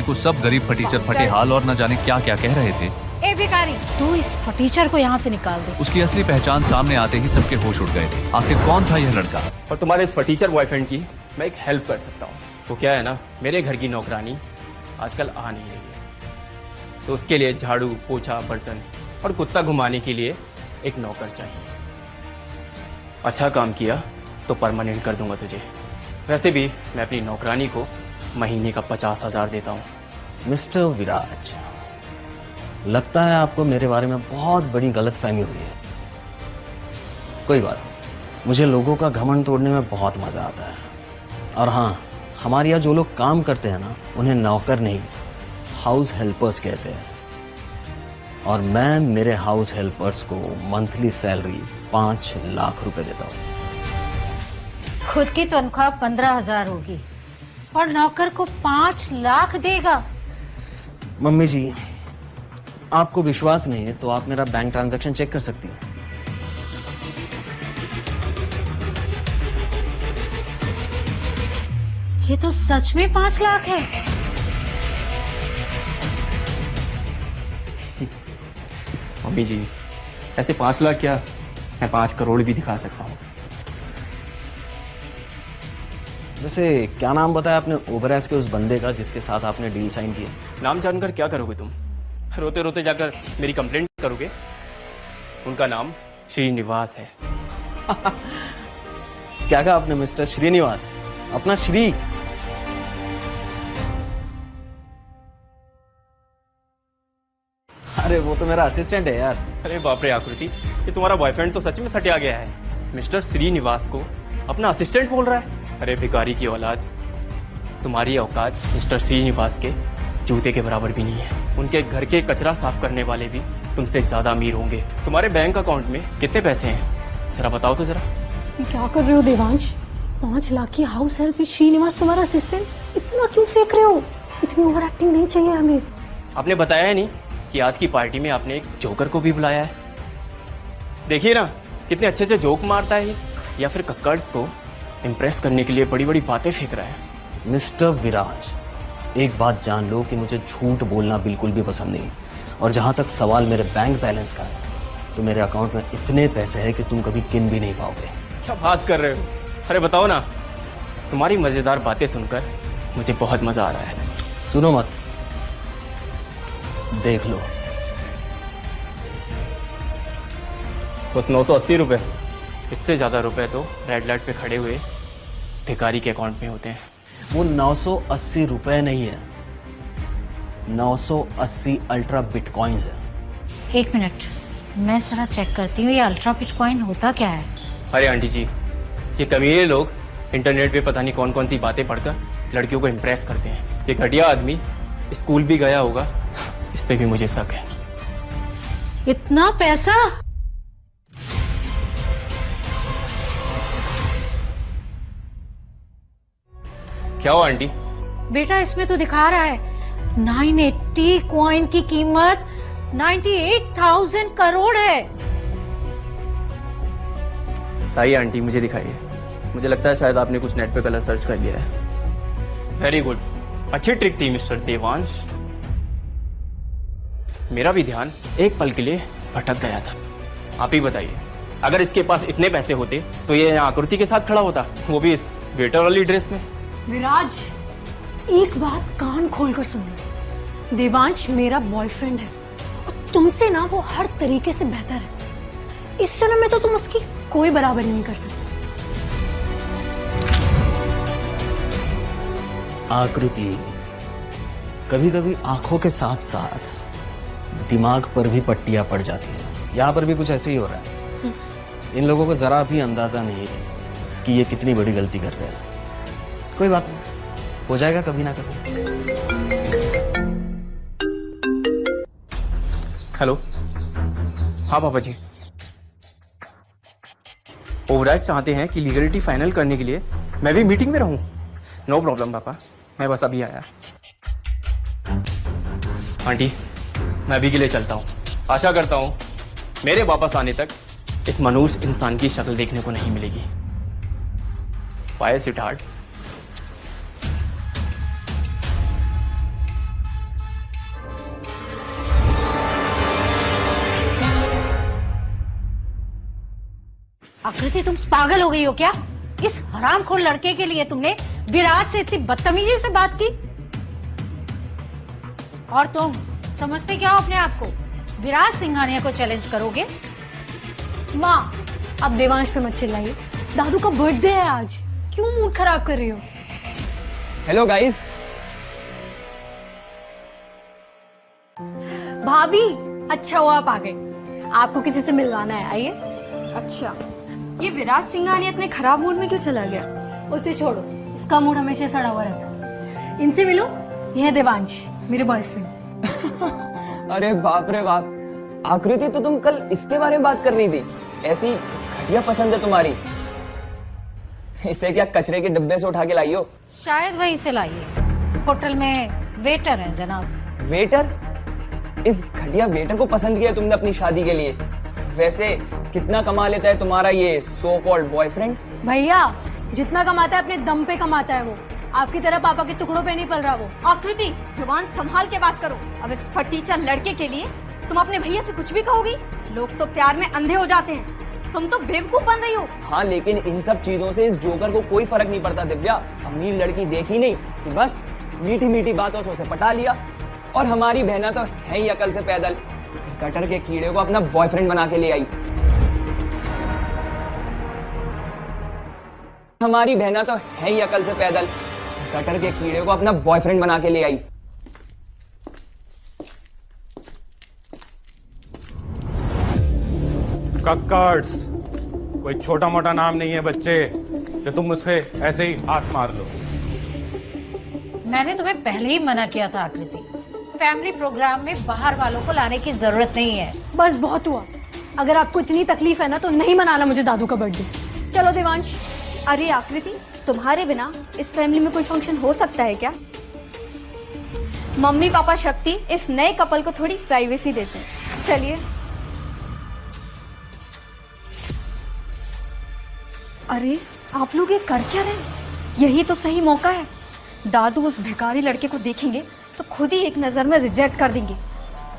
को सब गरीब फटीचर फटे हाल और न जाने क्या क्या कह रहे थे। ए भिखारी, तू इस फटीचर को यहाँ से निकाल दे। उसकी असली पहचान सामने आते ही सबके होश उड़ गए थे। आखिर कौन था यह लड़का? और तुम्हारे इस फटीचर बॉयफ्रेंड की मैं एक हेल्प कर सकता हूँ। तो क्या है ना, मेरे घर की नौकरानी आजकल आ नहीं रही है, तो उसके लिए झाड़ू पोछा बर्तन और कुत्ता घुमाने के लिए एक नौकर चाहिए। अच्छा काम किया तो परमानेंट कर दूंगा तुझे। वैसे भी मैं अपनी नौकरानी को महीने का 50,000 देता हूँ। मिस्टर विराज, लगता है आपको मेरे बारे में बहुत बड़ी गलतफहमी हुई है। कोई बात नहीं, मुझे लोगों का घमंड तोड़ने में बहुत मज़ा आता है। और हाँ, हमारे यहाँ जो लोग काम करते हैं ना, उन्हें नौकर नहीं, हाउस हेल्पर्स कहते हैं। और मैं मेरे हाउस हेल्पर्स को मंथली सैलरी 5 लाख रुपए देता हूँ। खुद की तनख्वाह 15,000 होगी और नौकर को 5 लाख देगा। मम्मी जी, आपको विश्वास नहीं है तो आप मेरा बैंक ट्रांजैक्शन चेक कर सकती हैं। ये तो सच में 5 लाख है। मम्मी जी, ऐसे 5 लाख क्या, मैं 5 करोड़ भी दिखा सकता हूँ। वैसे क्या नाम बताया आपने ओबराज के उस बंदे का जिसके साथ आपने डील साइन किया? नाम जानकर क्या करोगे तुम? रोते रोते जाकर मेरी कंप्लेंट करोगे? उनका नाम श्रीनिवास है। क्या कहा आपने मिस्टर श्रीनिवास? अपना श्री? अरे वो तो मेरा असिस्टेंट है यार। अरे बाप रे आकृति, ये तुम्हारा बॉयफ्रेंड तो सच में सटिया गया है। मिस्टर श्रीनिवास को अपना असिस्टेंट बोल रहा है। अरे भिखारी की औलाद, तुम्हारी औकात मिस्टर श्रीनिवास के जूते के बराबर भी नहीं है। उनके घर के कचरा साफ करने वाले भी तुमसे ज्यादा अमीर होंगे। तुम्हारे बैंक अकाउंट में कितने पैसे हैं, जरा बताओ तो जरा। क्या कर रहे हो देवांश? 5 लाख की हाउस हेल्प श्रीनिवास तुम्हारा असिस्टेंट? इतना क्यों फेंक रहे हो? इतनी ओवर एक्टिंग नहीं चाहिए हमें। आपने बताया है नहीं कि आज की पार्टी में आपने एक जोकर को भी बुलाया है। देखिए ना कितने अच्छे से जोक मारता है, या फिर कक्कड़्स को इम्प्रेस करने के लिए बड़ी बड़ी बातें फेंक रहा है। मिस्टर विराज, एक बात जान लो कि मुझे झूठ बोलना बिल्कुल भी पसंद नहीं। और जहां तक सवाल मेरे बैंक बैलेंस का है, तो मेरे अकाउंट में इतने पैसे हैं कि तुम कभी गिन भी नहीं पाओगे। क्या बात कर रहे हो? अरे बताओ ना। तुम्हारी मजेदार बातें सुनकर मुझे बहुत मजा आ रहा है। सुनो मत, देख लो। बस 980 रुपये। इससे ज़्यादा रुपए तो रेड लाइट पे खड़े हुए भिखारी के अकाउंट में होते हैं। वो 980 रुपए नहीं है, 980 अल्ट्रा बिटकॉइंस है। 1 मिनट, मैं जरा चेक करती हूँ ये अल्ट्रा बिटकॉइन होता क्या है। अरे आंटी जी, ये कमीने लोग इंटरनेट पे पता नहीं कौन कौन सी बातें पढ़कर लड़कियों को इम्प्रेस करते हैं। ये घटिया आदमी स्कूल भी गया होगा, इस पे भी मुझे शक है। इतना पैसा? क्या हो आंटी? बेटा इसमें तो दिखा रहा है 980 कॉइन की कीमत 98,000 करोड़ है। आइए आंटी, मुझे दिखाइए। मुझे लगता है शायद आपने कुछ नेट पे गलत सर्च कर लिया है। वेरी गुड, अच्छी ट्रिक थी मिस्टर देवांश। मेरा भी ध्यान एक पल के लिए भटक गया था। आप ही बताइए, अगर इसके पास इतने पैसे होते तो ये यहाँ आकृति के साथ खड़ा होता, वो भी इस वेटर वाली ड्रेस में। विराज, एक बात कान खोलकर सुन लो। देवांश मेरा बॉयफ्रेंड है और तुमसे ना वो हर तरीके से बेहतर है। इस जन्म में तो तुम उसकी कोई बराबरी नहीं कर सकते। आकृति, कभी कभी आंखों के साथ साथ दिमाग पर भी पट्टियां पड़ जाती हैं। यहाँ पर भी कुछ ऐसे ही हो रहा है। इन लोगों को जरा भी अंदाजा नहीं है कि ये कितनी बड़ी गलती कर रहे हैं। कोई बात नहीं, हो जाएगा कभी ना कभी। हेलो, हाँ पापा जी। ओबराज चाहते हैं कि लीगलिटी फाइनल करने के लिए मैं भी मीटिंग में रहूं। नो प्रॉब्लम पापा, मैं बस अभी आया। आंटी, मैं अभी के लिए चलता हूँ। आशा करता हूँ मेरे वापस आने तक इस मनुष्य इंसान की शक्ल देखने को नहीं मिलेगी। Bye sweetheart. आकृति तुम पागल हो गई हो क्या? इस हरामखोर लड़के के लिए तुमने विराज से इतनी बदतमीजी से बात की? और तुम समझते क्या हो अपने आप को? विराज सिंघानिया को चैलेंज करोगे? माँ, आप देवांश पे मत चिल्लाइए। दादू का बर्थडे है आज, क्यों मूड खराब कर रही हो? Hello guys. भाभी, अच्छा हुआ आप आ गए। आपको किसी से मिलवाना है, आइए। अच्छा, ये विराज सिंघानिया इतने खराब मूड में क्यों चला गया? उसे छोड़ो, उसका मूड हमेशा सड़ा हुआ रहता है। इनसे मिलो, यह है देवांश, मेरे बॉयफ्रेंड। अरे बाप रे बाप, आकृति तो तुम कल इसके बारे में बात कर रही थी। ऐसी घटिया पसंद है तुम्हारी। इसे क्या कचरे के डब्बे से उठा के लाई हो? शायद वहीं से लाई है। होटल में वेटर है जनाब। वेटर? इस घटिया वेटर को पसंद किया तुमने अपनी शादी के लिए? वैसे कितना कमा लेता है तुम्हारा ये सो कॉल्ड बॉयफ्रेंड? भैया, जितना कमाता है अपने दम पे कमाता है वो। आपकी तरह पापा के टुकड़ों पे नहीं पल रहा वो। आकृति, जुबान संभाल के बात करो। अब इस फटीचर लड़के के लिए तुम अपने भैया से कुछ भी कहोगी? लोग तो प्यार में अंधे हो जाते हैं, तुम तो बेवकूफ बन रही हो। हाँ, लेकिन इन सब चीजों से इस जोकर को कोई फर्क नहीं पड़ता दिव्या। अमीर लड़की देखी नहीं कि बस मीठी मीठी बातों से उसे पटा लिया। और हमारी बहना तो है ही अकल से पैदल, गटर के कीड़े को अपना बॉयफ्रेंड बना के ले आई। हमारी बहना तो है ही अकल से पैदल, गटर के कीड़े को अपना बॉयफ्रेंड बना के ले आई। कक्कर्स कोई छोटा मोटा नाम नहीं है बच्चे, कि तुम उसके ऐसे ही हाथ मार लो। मैंने तुम्हें पहले ही मना किया था आकृति, फैमिली प्रोग्राम में बाहर वालों को लाने की जरूरत नहीं है। बस बहुत हुआ। अगर आपको इतनी तकलीफ है ना तो नहीं मनाना मुझे दादू का बर्थडे। चलो देवांश। अरे आकृति, तुम्हारे बिना इस फैमिली में कोई फंक्शन हो सकता है क्या? मम्मी पापा शक्ति इस नए कपल को थोड़ी प्राइवेसी देते हैं। चलिए। अरे आप लोग ये कर क्या रहे हैं? यही तो सही मौका है। दादू उस भिखारी लड़के को देखेंगे तो खुद ही एक नज़र में रिजेक्ट कर देंगे।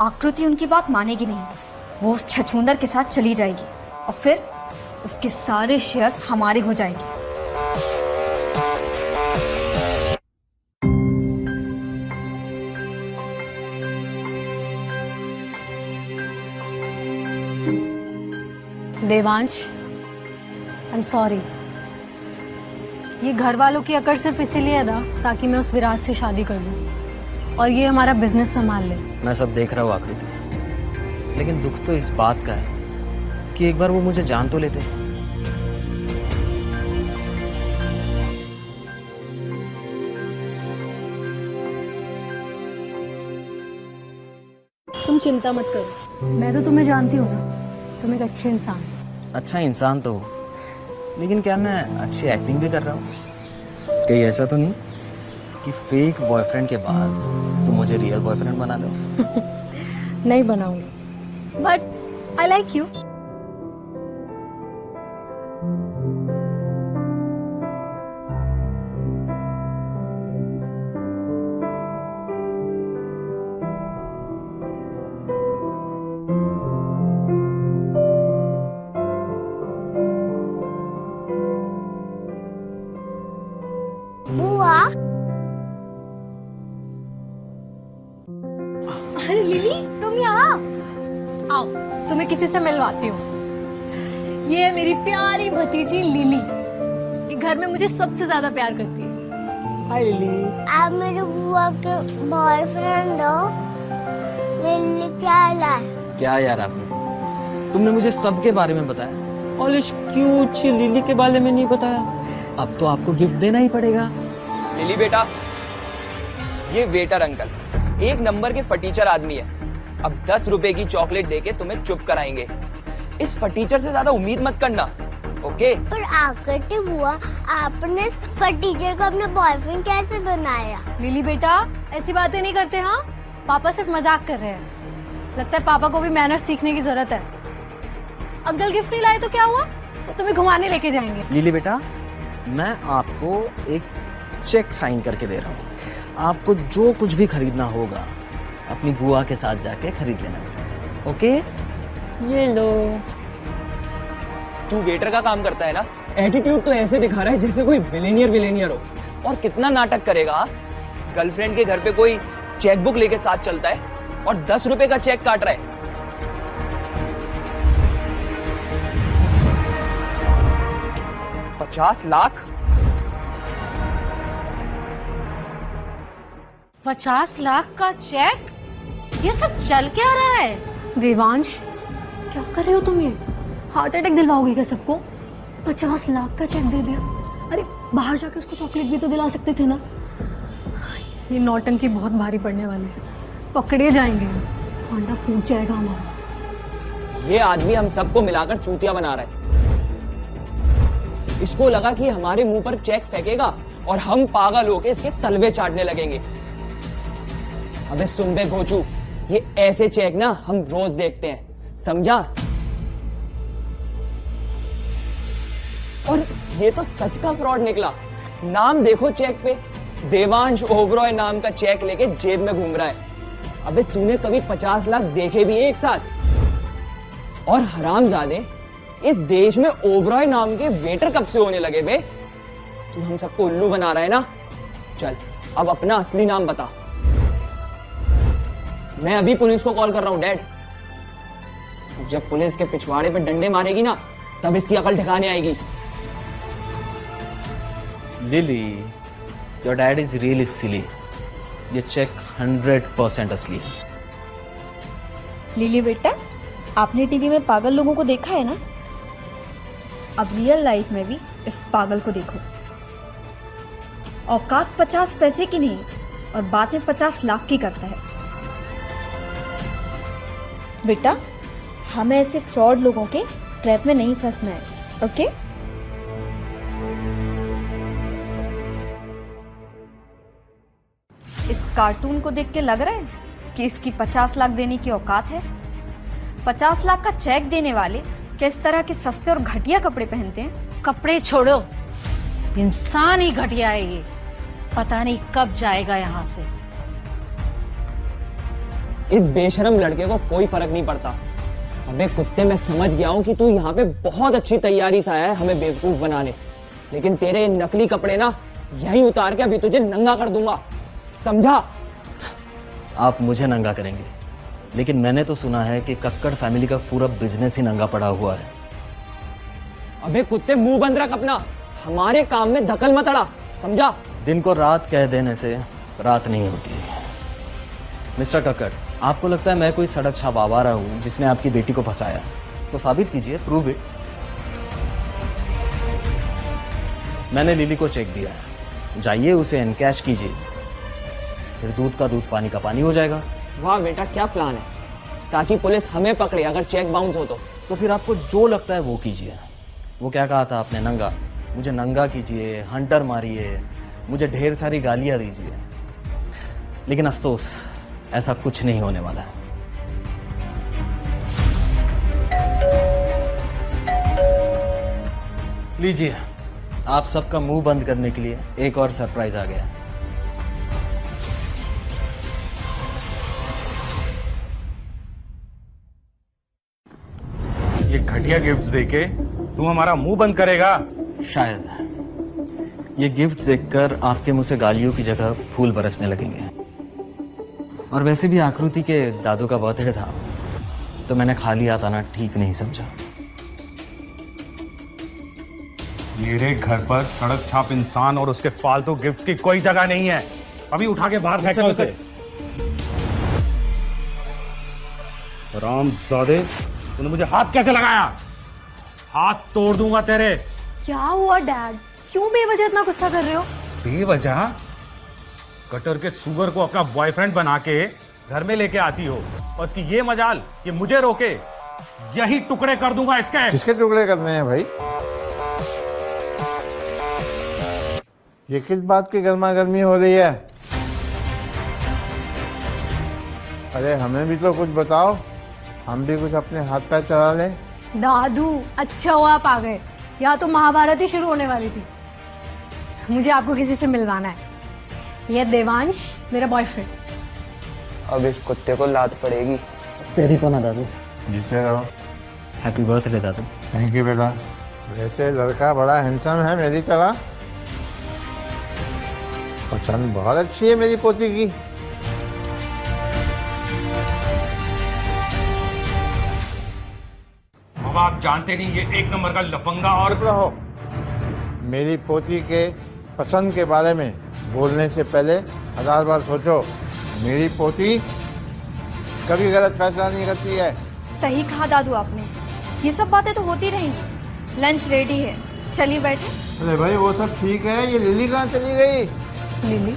आकृति उनकी बात मानेगी नहीं, वो उस छछूंदर के साथ चली जाएगी और फिर उसके सारे शेयर्स हमारे हो जाएंगे। Devansh, I am sorry. ये घर वालों की अकड़ सिर्फ इसीलिए है ना ताकि मैं उस विराज से शादी कर लूं और ये हमारा बिजनेस संभाल ले। मैं सब देख रहा हूँ आकृति, लेकिन दुख तो इस बात का है कि एक बार वो मुझे जान तो लेते। तुम चिंता मत करो, मैं तो तुम्हें जानती हूँ ना, तुम एक अच्छे इंसान हो। अच्छा इंसान तो हो, लेकिन क्या मैं अच्छी एक्टिंग भी कर रहा हूँ? कहीं ऐसा तो नहीं कि फेक बॉयफ्रेंड के बाद तुम मुझे रियल बॉयफ्रेंड बना लो? नहीं बनाऊंगी, बट आई लाइक यू। अरे लिली, तुम यहाँ आओ, तुम्हें किसी से मिलवाती हूँ। ये है मेरी प्यारी भतीजी लिली। ये घर में मुझे सबसे ज्यादा प्यार करती है। हाय लिली। आप मेरे बुआ के बॉयफ्रेंड हो। मेरे लिए क्या लाए? क्या यार आपने, तुमने मुझे सबके बारे में बताया और इस क्यूट सी लिली के बारे में नहीं बताया। अब तो आपको गिफ्ट देना ही पड़ेगा। लिली बेटा, ये वेटर अंकल एक नंबर के फटीचर आदमी है। अब 10 रुपए की चॉकलेट देके तुम्हें चुप कराएंगे। इस फटीचर से ज्यादा उम्मीद मत करना, ओके? पर आकृति बुआ, आपने फटीचर को अपना बॉयफ्रेंड कैसे बनाया? लिली बेटा, ऐसी बातें नहीं करते। हाँ, पापा सिर्फ मजाक कर रहे हैं। लगता है पापा को भी मैनर्स सीखने की जरूरत है। अंकल गिफ्ट नहीं लाए तो क्या हुआ, तो तुम्हें घुमाने लेके जाएंगे। लिली बेटा, मैं आपको एक चेक साइन करके दे रहा हूँ। आपको जो कुछ भी खरीदना होगा अपनी बुआ के साथ जाके खरीद लेना, ओके? ये लो। तू वेटर का काम करता है ना, एटीट्यूड तो ऐसे दिखा रहा है जैसे कोई बिलेनियर हो। और कितना नाटक करेगा, गर्लफ्रेंड के घर पे कोई चेकबुक लेके साथ चलता है और 10 रुपए का चेक काट रहा है। $50 लाख? 50 लाख का चेक? ये सब चल क्या रहा है? देवांश, क्या कर रहे हो तुम? ये हार्ट अटैक दिलवाओगे क्या सबको? 50 लाख का चेक दे दिया। अरे बाहर जाके उसको चॉकलेट भी तो दिला सकते थे ना। ये नौटंकी बहुत भारी पड़ने वाली है, पकड़े जाएंगे, अंडा फूट जाएगा हमारा। ये आदमी हम सबको मिलाकर चूतिया बना रहा है। इसको लगा कि हमारे मुंह पर चेक फेंकेगा और हम पागल होके इसके तलवे चाटने लगेंगे। अबे सुन बे गोचू, ये ऐसे चेक ना हम रोज देखते हैं, समझा? और ये तो सच का फ्रॉड निकला। नाम देखो चेक पे, देवांश ओबरॉय नाम का चेक लेके जेब में घूम रहा है। अबे तूने कभी 50 लाख देखे भी हैं एक साथ? और हरामजादे, इस देश में ओबरॉय नाम के वेटर कब से होने लगे बे? तू हम सबको उल्लू बना रहा है ना। चल अब अपना असली नाम बता। मैं अभी पुलिस को कॉल कर रहा हूँ डैड। जब पुलिस के पिछवाड़े पे डंडे मारेगी ना, तब इसकी अकल ठिकाने आएगी। Lily, your dad is really silly. ये चेक 100% असली है। लिली बेटा, आपने टीवी में पागल लोगों को देखा है ना, अब रियल लाइफ में भी इस पागल को देखो। औकात 50 पैसे की नहीं और बात में 50 लाख की करता है। बेटा, हमें ऐसे फ्रॉड लोगों के ट्रैप में नहीं फंसना है, ओके? इस कार्टून को देख के लग रहा है कि इसकी 50 लाख देने की औकात है। 50 लाख का चेक देने वाले किस तरह के सस्ते और घटिया कपड़े पहनते हैं। कपड़े छोड़ो, इंसान ही घटिया है ये। पता नहीं कब जाएगा यहाँ से। इस बेशरम लड़के को कोई फर्क नहीं पड़ता। अबे कुत्ते, मैं समझ गया हूँ कि तू यहाँ पे बहुत अच्छी तैयारी से आया है हमें बेवकूफ बनाने, लेकिन तेरे नकली कपड़े ना यहीं उतार के अभी तुझे नंगा कर दूंगा, समझा? आप मुझे नंगा करेंगे, लेकिन मैंने तो सुना है कि कक्कड़ फैमिली का पूरा बिजनेस ही नंगा पड़ा हुआ है। अबे कुत्ते, मुंह बंद रख अपना, हमारे काम में दखल मत अड़ा, समझा? दिन को रात कह देने से रात नहीं होती। मिस्टर कक्कड़, आपको लगता है मैं कोई सड़क छाप आवारा हूँ जिसने आपकी बेटी को फंसाया? तो साबित कीजिए, प्रूव इट। मैंने लिली को चेक दिया है, जाइए उसे एनकैश कीजिए, फिर दूध का दूध पानी का पानी हो जाएगा। वाह बेटा, क्या प्लान है, ताकि पुलिस हमें पकड़े अगर चेक बाउंस हो तो फिर आपको जो लगता है वो कीजिए। वो क्या कहा था आपने? नंगा, मुझे नंगा कीजिए, हंटर मारिए, मुझे ढेर सारी गालियां दीजिए, लेकिन अफसोस ऐसा कुछ नहीं होने वाला है। लीजिए, आप सबका मुंह बंद करने के लिए एक और सरप्राइज आ गया। ये घटिया गिफ्ट्स देके तू हमारा मुंह बंद करेगा? शायद ये गिफ्ट देखकर आपके मुंह से गालियों की जगह फूल बरसने लगेंगे। और वैसे भी आकृति के दादू का बर्थडे था, तो मैंने खाली हाथ आना ठीक नहीं समझा। मेरे घर पर सड़क छाप इंसान और उसके फालतू गिफ्ट्स की कोई जगह नहीं है। अभी उठा के बाहर फेंको उसे। रामजादे, तूने मुझे हाथ कैसे लगाया? हाथ तोड़ दूंगा तेरे। क्या हुआ डैड? क्यों बेवजह इतना गुस्सा कर रहे हो? बेवजह? कटर के सुगर को अपना बॉयफ्रेंड बना के घर में लेके आती हो और इसकी ये मजाल कि मुझे रोके। यही टुकड़े कर दूंगा इसके। किसके टुकड़े करने हैं भाई? ये किस बात की गर्मा गर्मी हो रही है? अरे हमें भी तो कुछ बताओ, हम भी कुछ अपने हाथ पैर चला लें। दादू, अच्छा हुआ आप आ गए, या तो महाभारत ही शुरू होने वाली थी। मुझे आपको किसी से मिलवाना है। ये देवांश मेरा बॉयफ्रेंड। अब इस कुत्ते को लात पड़ेगी। तेरी को ना दादू। जीते रहो। Happy birthday Dadu. Thank you बेटा। वैसे लड़का बड़ा हैंडसम है मेरी तरह। पसंद बहुत अच्छी है मेरी पोती की। अब आप जानते नहीं ये एक नंबर का लफंगा और चुप रहो। मेरी पोती के पसंद के बारे में बोलने से पहले 1000 बार सोचो। मेरी पोती कभी गलत फैसला नहीं करती है। सही कहा दादू आपने, ये सब बातें तो होती रहेंगी। लंच रेडी है, चलिए बैठे। अरे भाई वो सब ठीक है, ये लिली कहाँ चली गई? लिली